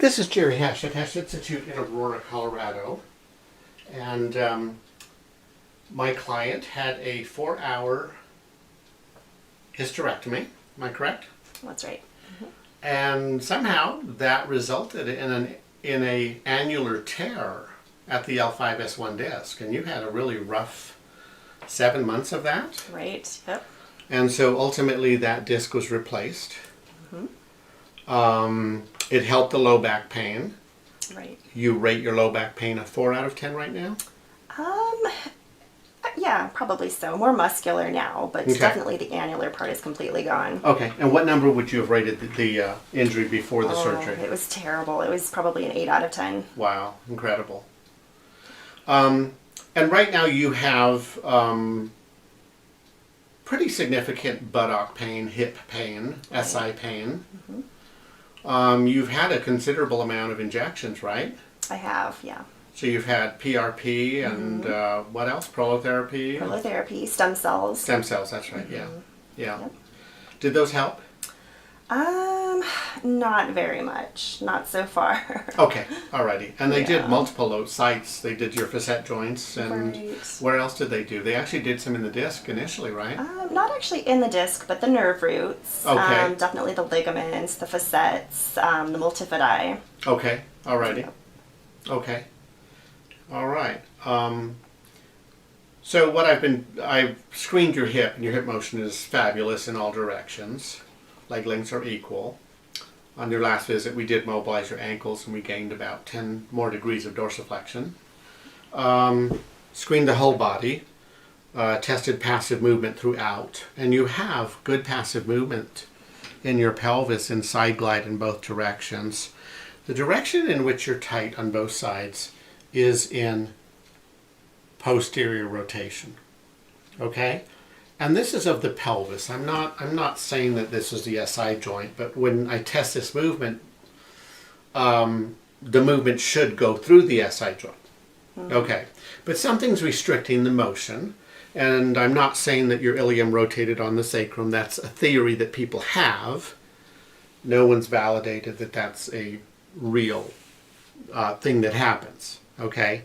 This is Jerry Hesch at Hesch Institute in Aurora, Colorado. And my client had a 4-hour hysterectomy. Am I correct? That's right. And somehow that resulted in an annular tear at the L5S1 disc. And you had a really rough 7 months of that. Right. Yep. And so ultimately that disc was replaced. It helped the low back pain. Right. You rate your low back pain a 4 out of 10 right now? Yeah, probably so. More muscular now, but Okay. definitely the annular part is completely gone. Okay, and what number would you have rated the injury before the surgery? It was terrible. It was probably an 8 out of 10. Wow, incredible. And right now you have pretty significant buttock pain, hip pain, SI pain. You've had a considerable amount of injections, right? I have, yeah. So you've had PRP and what else? Prolotherapy? Prolotherapy, stem cells. Stem cells, that's right, yeah. Yeah. Yep. Did those help? Not very much. Not so far. Okay, alrighty. And they did Yeah. multiple sites. They did your facet joints, and Right. where else did they do? They actually did some in the disc initially, right? Not actually in the disc, but the nerve roots. Okay. Definitely the ligaments, the facets, the multifidi. Okay, alrighty. Yep. Okay. All right. So what I've screened your hip, and your hip motion is fabulous in all directions. Leg lengths are equal. On your last visit, we did mobilize your ankles, and we gained about 10 more degrees of dorsiflexion. Screened the whole body, tested passive movement throughout, and you have good passive movement in your pelvis and side glide in both directions. The direction in which you're tight on both sides is in posterior rotation. Okay? And this is of the pelvis. I'm not saying that this is the SI joint, but when I test this movement, the movement should go through the SI joint. Okay. But something's restricting the motion, and I'm not saying that your ilium rotated on the sacrum. That's a theory that people have. No one's validated that that's a real thing that happens. Okay,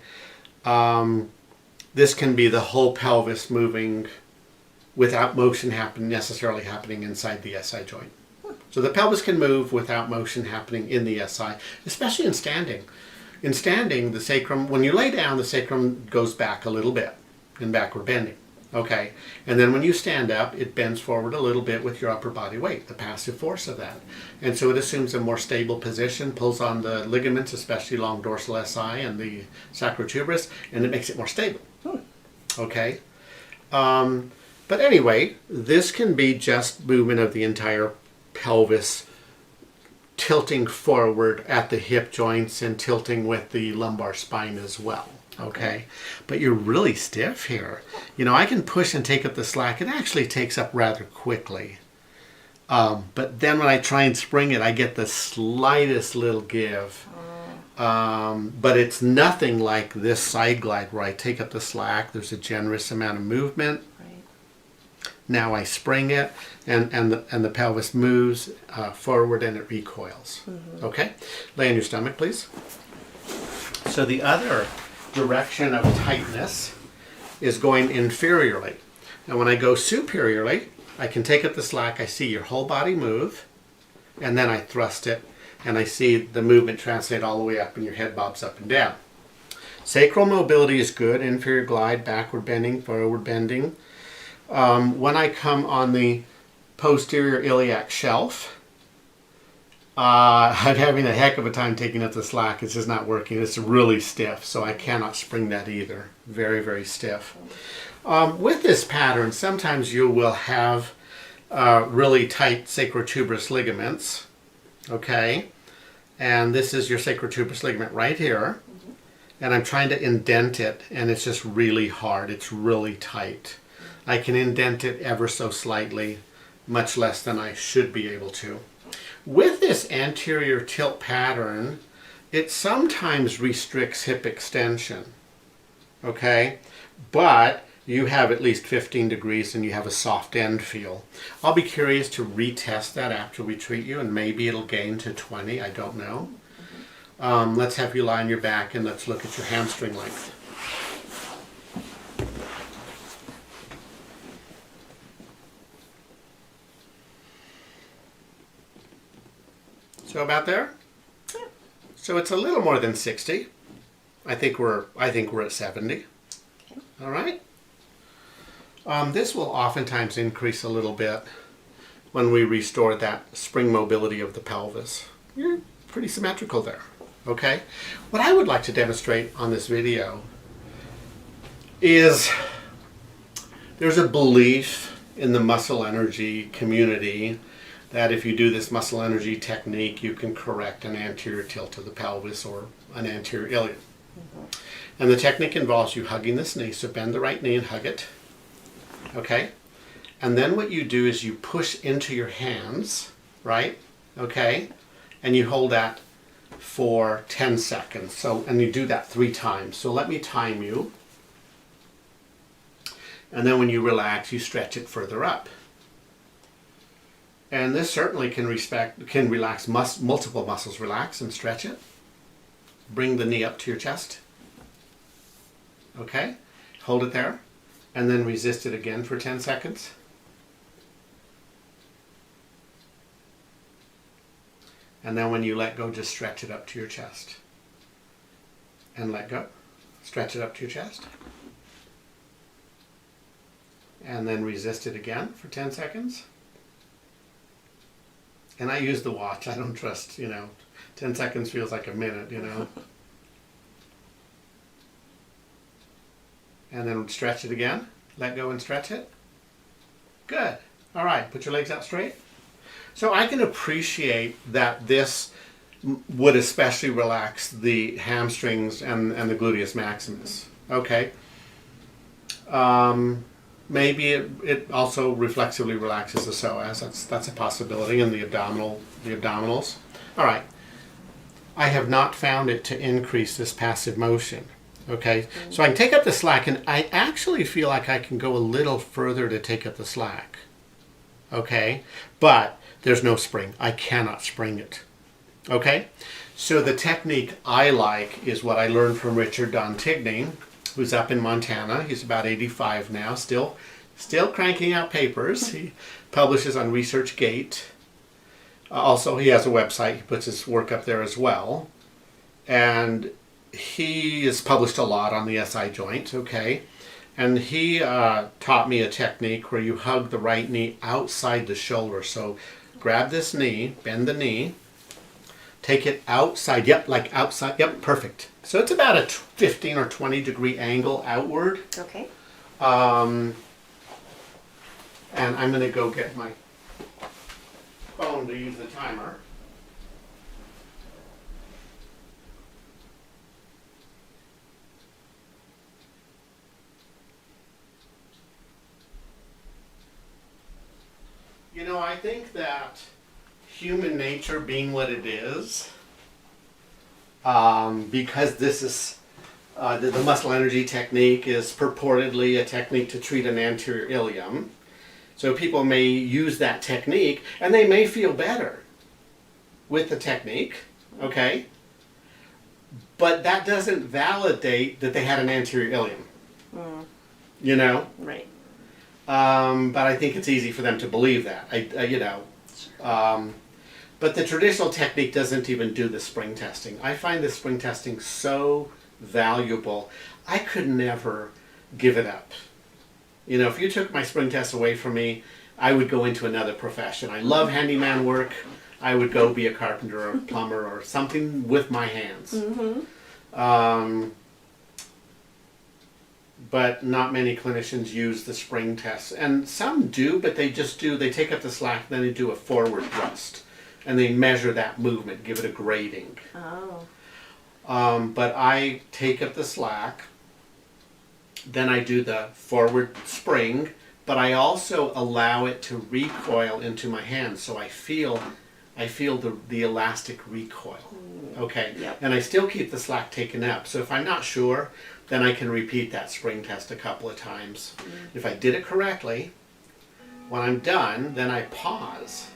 this can be the whole pelvis moving without motion necessarily happening inside the SI joint. So the pelvis can move without motion happening in the SI, especially in standing. In standing, the sacrum, when you lay down, the sacrum goes back a little bit in backward bending. Okay, and then when you stand up, it bends forward a little bit with your upper body weight, the passive force of that. And so it assumes a more stable position, pulls on the ligaments, especially along dorsal SI and the sacrotuberous, and it makes it more stable. Okay, but anyway, this can be just movement of the entire pelvis, tilting forward at the hip joints and tilting with the lumbar spine as well. Okay, but you're really stiff here. You know, I can push and take up the slack. It actually takes up rather quickly. But then when I try and spring it, I get the slightest little give. But it's nothing like this side glide where I take up the slack. There's a generous amount of movement. Right. Now I spring it, and the pelvis moves forward and it recoils. Okay, lay on your stomach, please. So the other direction of tightness is going inferiorly. Now when I go superiorly, I can take up the slack, I see your whole body move, and then I thrust it, and I see the movement translate all the way up and your head bobs up and down. Sacral mobility is good, inferior glide, backward bending, forward bending. When I come on the posterior iliac shelf, I'm having a heck of a time taking up the slack. It's just not working. It's really stiff, so I cannot spring that either. Very, very stiff. With this pattern, sometimes you will have really tight sacrotuberous ligaments. Okay, and this is your sacrotuberous ligament right here. And I'm trying to indent it, and it's just really hard. It's really tight. I can indent it ever so slightly, much less than I should be able to. With this anterior tilt pattern, it sometimes restricts hip extension, okay? But you have at least 15 degrees and you have a soft end feel. I'll be curious to retest that after we treat you, and maybe it'll gain to 20, I don't know. Let's have you lie on your back and let's look at your hamstring length. So about there? Yeah. So it's a little more than 60. I think we're at 70. Okay. All right. This will oftentimes increase a little bit when we restore that spring mobility of the pelvis. You're pretty symmetrical there. Okay. What I would like to demonstrate on this video is there's a belief in the muscle energy community that if you do this muscle energy technique, you can correct an anterior tilt of the pelvis or an anterior ilium. Mm-hmm. And the technique involves you hugging this knee, so bend the right knee and hug it. Okay? And then what you do is you push into your hands, right? Okay? And you hold that for 10 seconds. So, and you do that 3 times. So let me time you. And then when you relax, you stretch it further up. And this certainly can relax multiple muscles. Relax and stretch it. Bring the knee up to your chest. Okay? Hold it there. And then resist it again for 10 seconds. And then when you let go, just stretch it up to your chest. And let go. Stretch it up to your chest. And then resist it again for 10 seconds. And I use the watch. I don't trust, 10 seconds feels like a minute, And then stretch it again. Let go and stretch it. Good. All right. Put your legs out straight. So I can appreciate that this would especially relax the hamstrings and the gluteus maximus. Okay. Maybe it also reflexively relaxes the psoas. That's a possibility, and the abdominals. All right. I have not found it to increase this passive motion. Okay, so I can take up the slack, and I actually feel like I can go a little further to take up the slack. Okay, but there's no spring. I cannot spring it. Okay, so the technique I like is what I learned from Richard Dantigny, who's up in Montana. He's about 85 now, still cranking out papers. He publishes on ResearchGate. Also, he has a website. He puts his work up there as well. And he has published a lot on the SI joint, okay? And he taught me a technique where you hug the right knee outside the shoulder. So grab this knee, bend the knee, take it outside. Yep, like outside. Yep, perfect. So it's about a 15 or 20 degree angle outward. Okay. And I'm going to go get my phone to use the timer. I think that human nature being what it is, because this is, the muscle energy technique is purportedly a technique to treat an anterior ilium. So people may use that technique and they may feel better with the technique, okay? But that doesn't validate that they had an anterior ilium. Right. But I think it's easy for them to believe that. But the traditional technique doesn't even do the spring testing. I find the spring testing so valuable. I could never give it up. If you took my spring test away from me, I would go into another profession. I love handyman work. I would go be a carpenter or a plumber or something with my hands. Mm-hmm. But not many clinicians use the spring test. And some do, but they take up the slack, then they do a forward thrust. And they measure that movement, give it a grading. Oh. But I take up the slack, then I do the forward spring, but I also allow it to recoil into my hand, so I feel the elastic recoil. Okay, Yep. And I still keep the slack taken up. So if I'm not sure, then I can repeat that spring test a couple of times. If I did it correctly, when I'm done, then I pause.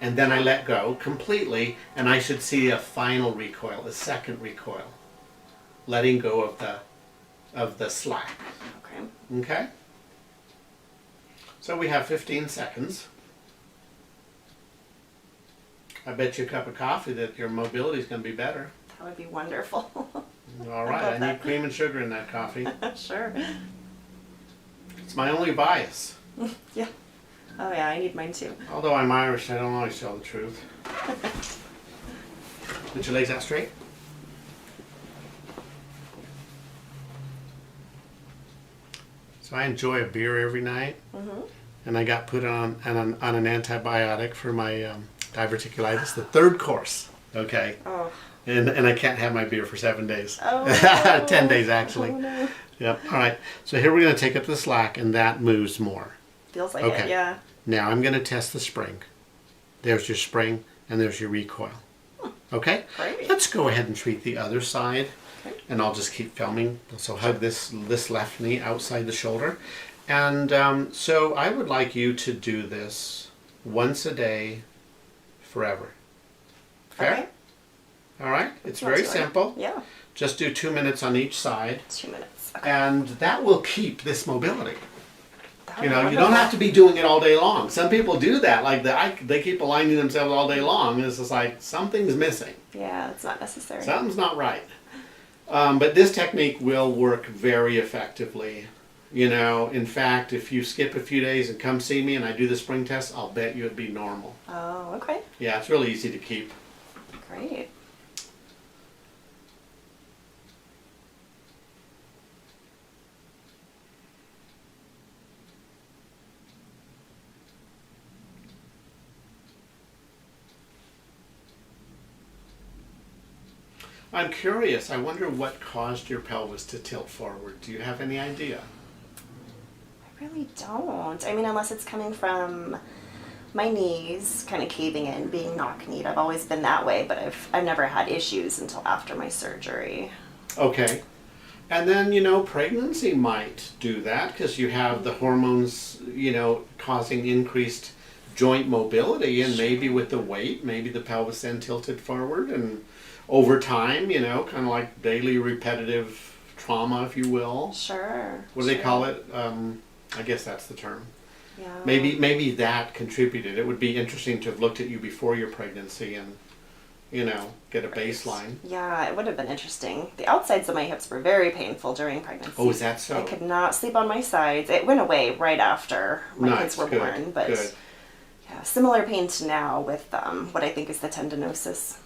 and then I let go completely, and I should see a final recoil, a second recoil, letting go of the slack. Okay. Okay? So we have 15 seconds. I bet you a cup of coffee that your mobility is going to be better. That would be wonderful. All right, I need cream and sugar in that coffee. Sure. It's my only bias. Yeah. Oh yeah, I need mine too. Although I'm Irish, I don't always tell the truth. Put your legs out straight. So I enjoy a beer every night, and I got put on an antibiotic for my diverticulitis, the third course. Okay. Oh. And I can't have my beer for 7 days. Oh, no. 10 days actually. Oh, no. Yep. All right. So here we're going to take up the slack, and that moves more. Feels like Okay. it, yeah. Now I'm going to test the spring. There's your spring, and there's your recoil. Okay? Great. Let's go ahead and treat the other side, Okay. and I'll just keep filming. So hug this left knee outside the shoulder. And so I would like you to do this once a day forever. Fair? Okay. All right? It's Not very too late. simple. Yeah. Just do 2 minutes on each side, 2 minutes. Okay. and that will keep this mobility. That You would know, be you don't wonderful. have to be doing it all day long. Some people do that. Like they keep aligning themselves all day long. And it's just like something's missing. Yeah, it's not necessary. Something's not right. But this technique will work very effectively. You know, in fact, if you skip a few days and come see me and I do the spring test, I'll bet you it'd be normal. Oh, okay. Yeah, it's really easy to keep. Great. I'm curious. I wonder what caused your pelvis to tilt forward. Do you have any idea? I really don't. I mean, unless it's coming from my knees kind of caving in, being knock-kneed. I've always been that way, but I've never had issues until after my surgery. Okay. And then, you know, pregnancy might do that because you have the hormones, you know, causing increased joint mobility, and maybe with the weight, maybe the pelvis then tilted forward, and over time, you know, kind of like daily repetitive trauma, if you will. Sure. What do they call it? I guess that's the term. Yeah. Maybe that contributed. It would be interesting to have looked at you before your pregnancy and, you know, get a baseline. Yeah, it would have been interesting. The outsides of my hips were very painful during pregnancy. Oh, is that so? I could not sleep on my sides. It went away right after my Nice, kids were good, born, but good. yeah, similar pain to now with what I think is the tendinosis.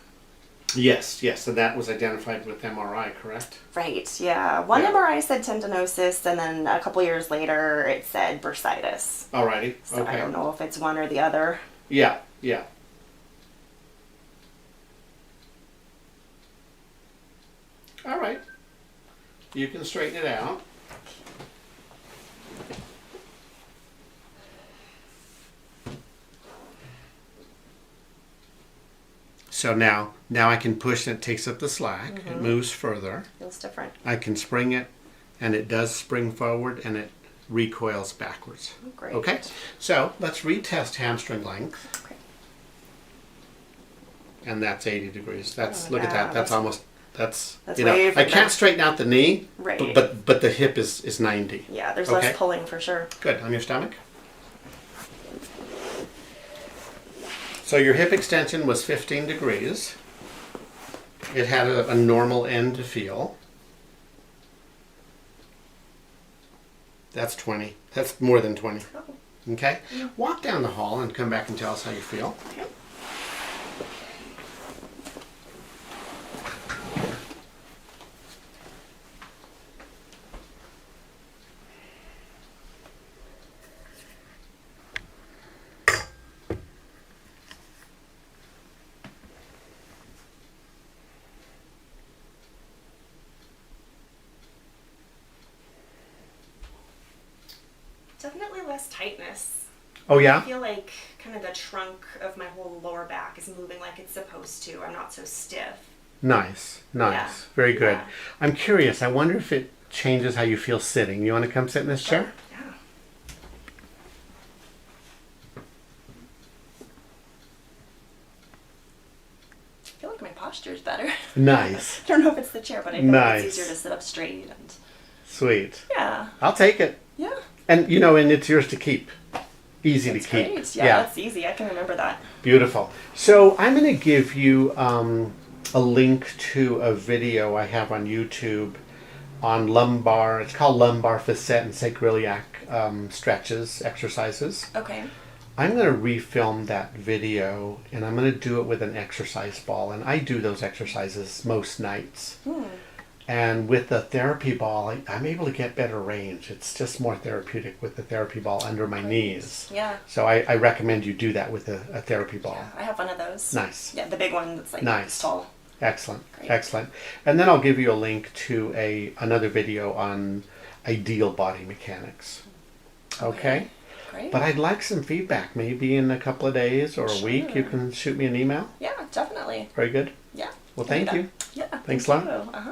Yes, and that was identified with MRI, correct? Right, yeah. One Yeah. MRI said tendinosis, and then a couple years later it said bursitis. Alrighty, So okay. I don't know if it's one or the other. Yeah. All right. You can straighten it out. So now I can push and it takes up the slack. It moves further. Feels different. I can spring it, and it does spring forward, and it recoils backwards. Great. Okay, so let's retest hamstring length. Okay. And that's 80 degrees. That's Oh, look at yeah, that. That's that's- almost you way know. from I can't that. straighten out the knee, Right. but the hip is 90. Yeah, there's Okay. less pulling for sure. Good. On your stomach. So your hip extension was 15 degrees. It had a normal end to feel. That's 20. That's more than 20. Oh, Okay? Walk down the hall and come back and tell us how you feel. okay. Definitely less tightness. Oh I yeah? feel like kind of the trunk of my whole lower back is moving like it's supposed to. I'm not so stiff. Nice. Yeah. Very good. Yeah. I'm curious. I wonder if it changes how you feel sitting. You want to come sit in this chair? Yeah. feel like my posture's better. Nice. I don't know if it's the chair, but I feel like it's easier to sit up straight. And Sweet. yeah. I'll take it. Yeah. And, and it's yours to keep. Easy That's to keep. great. Yeah, that's easy. I can remember that. Beautiful. So I'm going to give you a link to a video I have on YouTube on lumbar. It's called lumbar facet and sacroiliac stretches, exercises. Okay. I'm going to refilm that video, and I'm going to do it with an exercise ball. And I do those exercises most nights. And with the therapy ball, I'm able to get better range. It's just more therapeutic with the therapy ball under my knees. Yeah. So I recommend you do that with a therapy ball. Yeah, I have one of those. Nice. Yeah, the big one that's like Nice. tall. Excellent. Great. Excellent. And then I'll give you a link to another video on ideal body mechanics. Okay? Great. But I'd like some feedback. Maybe in a couple of days or a week you can shoot me an email. Yeah, definitely. Very good. Yeah. Well, thank you. Yeah. Thanks a lot. You.